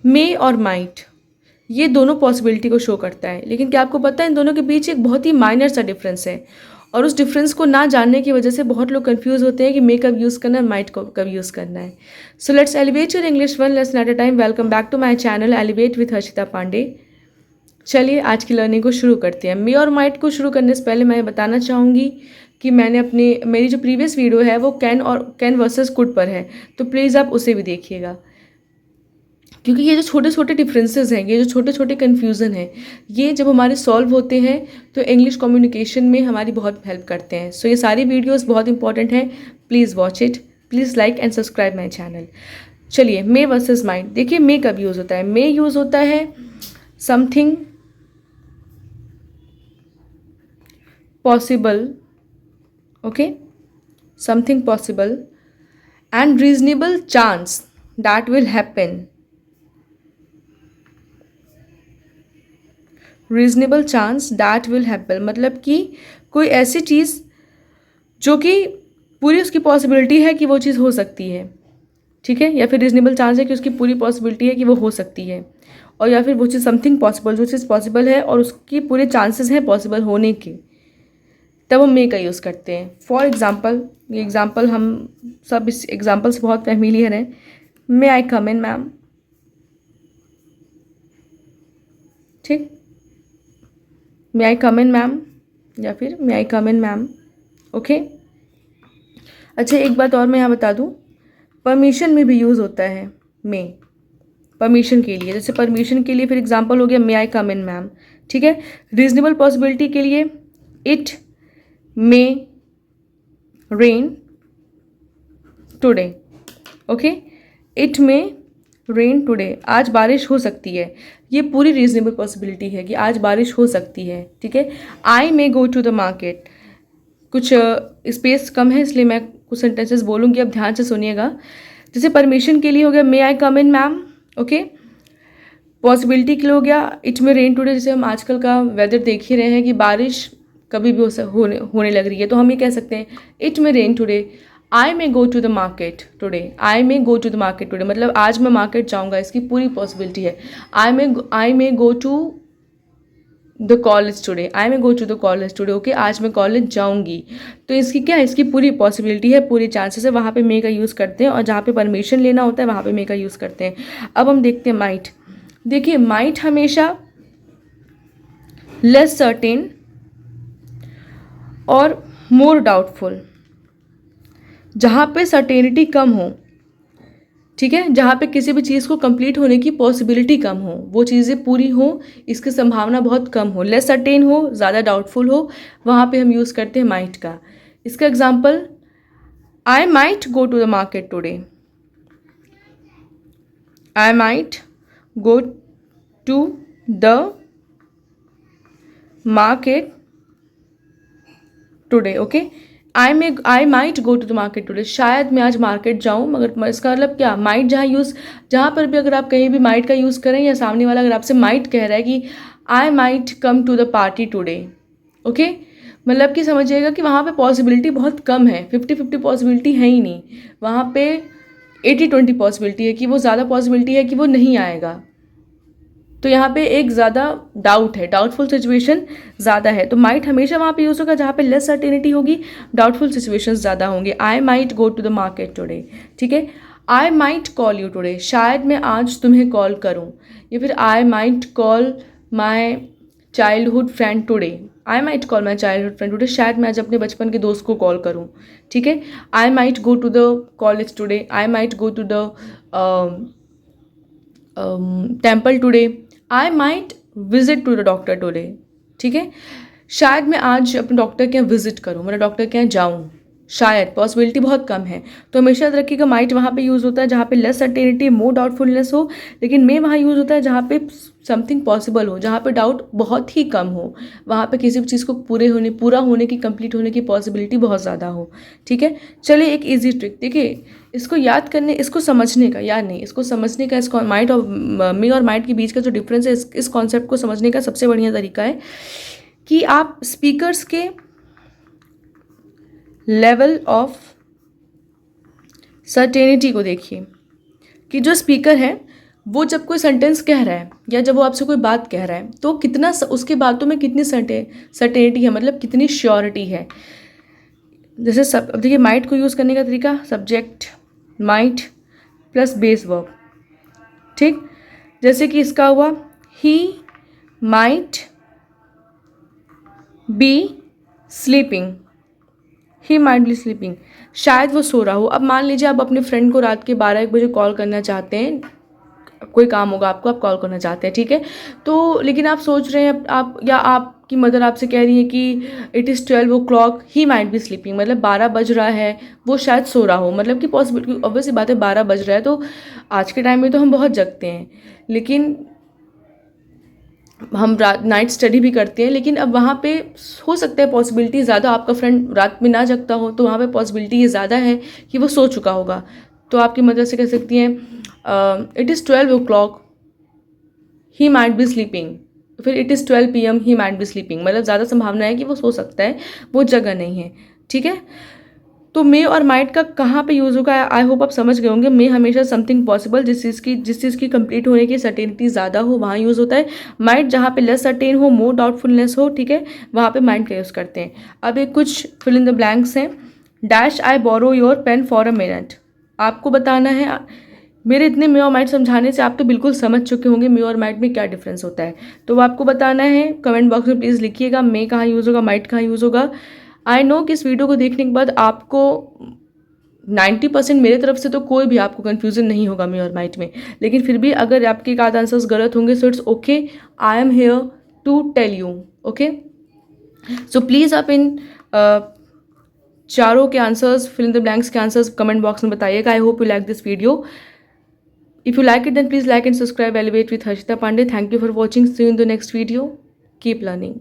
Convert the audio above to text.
मे और माइट, ये दोनों पॉसिबिलिटी को शो करता है, लेकिन क्या आपको पता है इन दोनों के बीच एक बहुत ही माइनर सा डिफरेंस है, और उस डिफरेंस को ना जानने की वजह से बहुत लोग कंफ्यूज होते हैं कि मे कब यूज़ करना है, माइट को कब यूज़ करना है। So let's elevate your English one lesson at a time. Welcome back to my channel elevate with Harshita Pandey. चलिए आज की लर्निंग को शुरू करते हैं। मे और माइट को शुरू करने से पहले मैं बताना चाहूँगी कि मेरी जो प्रीवियस वीडियो है वो कैन वर्सेस कुड पर है, तो प्लीज़ आप उसे भी देखिएगा, क्योंकि ये जो छोटे छोटे डिफरेंसेस हैं, ये जो छोटे छोटे कन्फ्यूज़न हैं, ये जब हमारे सॉल्व होते हैं तो इंग्लिश कम्युनिकेशन में हमारी बहुत हेल्प करते हैं। सो ये सारी वीडियोस बहुत इंपॉर्टेंट हैं, please watch it, please like and subscribe my channel. चलिए, मे वर्सेस माइट। देखिए मे कब यूज़ होता है। मे यूज़ होता है something possible, okay, something possible and reasonable chance that will happen. Reasonable chance that will happen मतलब कि कोई ऐसी चीज़ जो कि पूरी उसकी पॉसिबिलिटी है कि वो चीज़ हो सकती है, ठीक है, या फिर रीजनेबल चांस है कि उसकी पूरी पॉसिबिलिटी है कि वो हो सकती है, और या फिर वो चीज़ समथिंग पॉसिबल, जो चीज़ पॉसिबल है और उसकी पूरे चांसेस हैं पॉसिबल होने के, तब हम मे का यूज़ करते हैं। फॉर एग्जाम्पल, ये एग्जाम्पल हम सब इस एग्जाम्पल से बहुत फैमिलियर हैं। मे आई कम इन मैम, ठीक, मे आई कम इन मैम, या फिर मे आई कम इन मैम, ओके। अच्छा, एक बात और मैं यहाँ बता दूँ, परमिशन में भी यूज़ होता है मे, परमिशन के लिए। जैसे परमिशन के लिए फिर एग्जांपल हो गया मे आई कम इन मैम, ठीक है। रीजनेबल पॉसिबिलिटी के लिए it may rain today, okay, it may rain today, आज बारिश हो सकती है, ये पूरी रीजनेबल पॉसिबिलिटी है कि आज बारिश हो सकती है, ठीक है। I may go to the market, कुछ स्पेस कम है इसलिए मैं कुछ सेंटेंसेस बोलूँगी, अब ध्यान से सुनिएगा। जैसे परमिशन के लिए हो गया मे आई कम इन मैम, ओके। पॉसिबिलिटी के लिए हो गया इट मे रेन टुडे, जैसे हम आजकल का वेदर देख ही रहे हैं कि बारिश कभी भी होने लग रही है, तो हम ये कह सकते हैं it may rain today. I may go to the market today, I may go to the market today मतलब आज मैं मार्केट जाऊँगा, इसकी पूरी पॉसिबिलिटी है। I may go to the college today, I may go to the college today, okay, आज मैं college जाऊँगी, तो इसकी क्या है, इसकी पूरी पॉसिबिलिटी है, पूरी चांसेस है, वहाँ पे मे का यूज़ करते हैं, और जहाँ पे परमिशन लेना होता है वहाँ पे मे का यूज़ करते हैं। अब हम देखते हैं माइट। देखिए माइट हमेशा लेस सर्टेन और मोर डाउटफुल, जहाँ पे सर्टेनिटी कम हो, ठीक है, जहाँ पे किसी भी चीज़ को कंप्लीट होने की पॉसिबिलिटी कम हो, वो चीज़ें पूरी हो, इसकी संभावना बहुत कम हो, लेस सर्टेन हो, ज़्यादा डाउटफुल हो, वहाँ पे हम यूज़ करते हैं माइट का। इसका example, I might go to the market today, I might go to the market today, okay. I might go to the market today, शायद मैं आज मार्केट जाऊँ, मगर इसका मतलब क्या, माइट जहाँ पर भी अगर आप कहीं भी माइट का यूज़ करें, या सामने वाला अगर आपसे माइट कह रहा है कि I might come to the party today, okay, मतलब कि समझिएगा कि वहाँ पे पॉसिबिलिटी बहुत कम है, 50-50 पॉसिबिलिटी है ही नहीं, वहाँ पे 80-20 पॉसिबिलिटी है कि वो ज़्यादा पॉसिबिलिटी है कि वो नहीं आएगा, तो यहाँ पे एक ज़्यादा डाउट है, डाउटफुल सिचुएशन ज़्यादा है, तो माइट हमेशा वहाँ पे यूज़ होगा जहाँ पे लेस सर्टेनिटी होगी, डाउटफुल सिचुएशन ज़्यादा होंगे। I might go to the market today, ठीक है। I might call you today, शायद मैं आज तुम्हें कॉल करूँ, या फिर I might call my childhood friend today, I might call my childhood friend today, शायद मैं आज अपने बचपन के दोस्त को कॉल करूँ, ठीक है। I might go to the college today, I might go to the temple today, I might visit to the doctor today, ठीक है, शायद मैं आज अपने डॉक्टर के यहाँ विजिट करूँ, मतलब डॉक्टर के यहाँ जाऊँ, शायद पॉसिबिलिटी बहुत कम है, तो हमेशा याद रखिएगा माइट वहाँ पे यूज़ होता है जहाँ पे लेस सर्टेनिटी, मोर डाउटफुलनेस हो, लेकिन मे वहाँ यूज़ होता है जहाँ पे समथिंग पॉसिबल हो, जहाँ पे डाउट बहुत ही कम हो, वहाँ पे किसी भी चीज़ को पूरा होने की, कंप्लीट होने की पॉसिबिलिटी बहुत ज़्यादा हो, ठीक है। चलिए एक ईजी ट्रिक देखिए, इसको याद करने, इसको समझने का, याद नहीं, इसको समझने का, इसको माइट और मे और माइट के बीच का जो डिफरेंस है, इस कॉन्सेप्ट को समझने का सबसे बढ़िया तरीका है कि आप स्पीकर्स के लेवल ऑफ सर्टेनिटी को देखिए, कि जो स्पीकर है वो जब कोई सेंटेंस कह रहा है या जब वो आपसे कोई बात कह रहा है तो कितना उसकी बातों में कितनी सर्टेनिटी है, मतलब कितनी श्योरिटी है। जैसे सब, अब देखिए माइट को यूज़ करने का तरीका, subject might plus base verb, ठीक। जैसे कि इसका हुआ ही might be sleeping, he might be sleeping, शायद वो सो रहा हो। अब मान लीजिए आप अपने फ्रेंड को रात के 12-1 बजे कॉल करना चाहते हैं, कोई काम होगा आपको, आप कॉल करना चाहते हैं, ठीक है। तो लेकिन आप सोच रहे हैं आप या आपकी मदर आपसे कह रही है कि it is 12 o'clock, he might be sleeping, मतलब 12 बज रहा है, वो शायद सो रहा हो। मतलब कि पॉसिबिलिटी, ऑब्वियसली बात है 12 बज रहा है, तो आज के टाइम में तो हम बहुत जगते हैं, लेकिन हम रात नाइट स्टडी भी करते हैं। लेकिन अब वहाँ पे हो सकता है पॉसिबिलिटी ज़्यादा, आपका फ्रेंड रात में ना जगता हो, तो वहाँ पे पॉसिबिलिटी ये ज़्यादा है कि वो सो चुका होगा। तो आपकी मदर से कह सकती हैं it is 12 o'clock, he might be sleeping, फिर it is 12 PM, he might be sleeping, मतलब ज़्यादा संभावना है कि वो सो सकता है, वो जगह नहीं है, ठीक है। तो मे और माइट का कहाँ पे यूज़ होगा, आई होप आप समझ गए होंगे। मे हमेशा समथिंग पॉसिबल, जिस चीज़ की कंप्लीट होने की सर्टेनिटी ज़्यादा हो वहाँ यूज़ होता है। माइट जहाँ पे लेस सर्टेन हो, मोर डाउटफुलनेस हो, ठीक है, वहाँ पे माइट का यूज़ करते हैं। अब एक कुछ फिल इन द ब्लैंक्स हैं। Dash I borrow your pen for a minute, आपको बताना है। मेरे इतने मे और माइट समझाने से आप तो बिल्कुल समझ चुके होंगे मे और माइट में क्या डिफरेंस होता है। तो वो आपको बताना है, कमेंट बॉक्स में प्लीज़ लिखिएगा मे कहाँ यूज़ होगा, माइट कहाँ यूज़ होगा। आई नो कि इस वीडियो को देखने के बाद आपको 90% मेरे तरफ से तो कोई भी आपको कन्फ्यूज़न नहीं होगा मे और माइट में, लेकिन फिर भी अगर आपके एक आध आंसर्स गलत होंगे so it's okay, I am here to tell you, okay. So please आप इन चारों के answers, fill in the blanks के आंसर्स कमेंट बॉक्स में बताइएगा। I hope you like this video. If you like it, then please like and subscribe Elevate with Harshita Pandey. Thank you for watching. See you in the next video. Keep learning.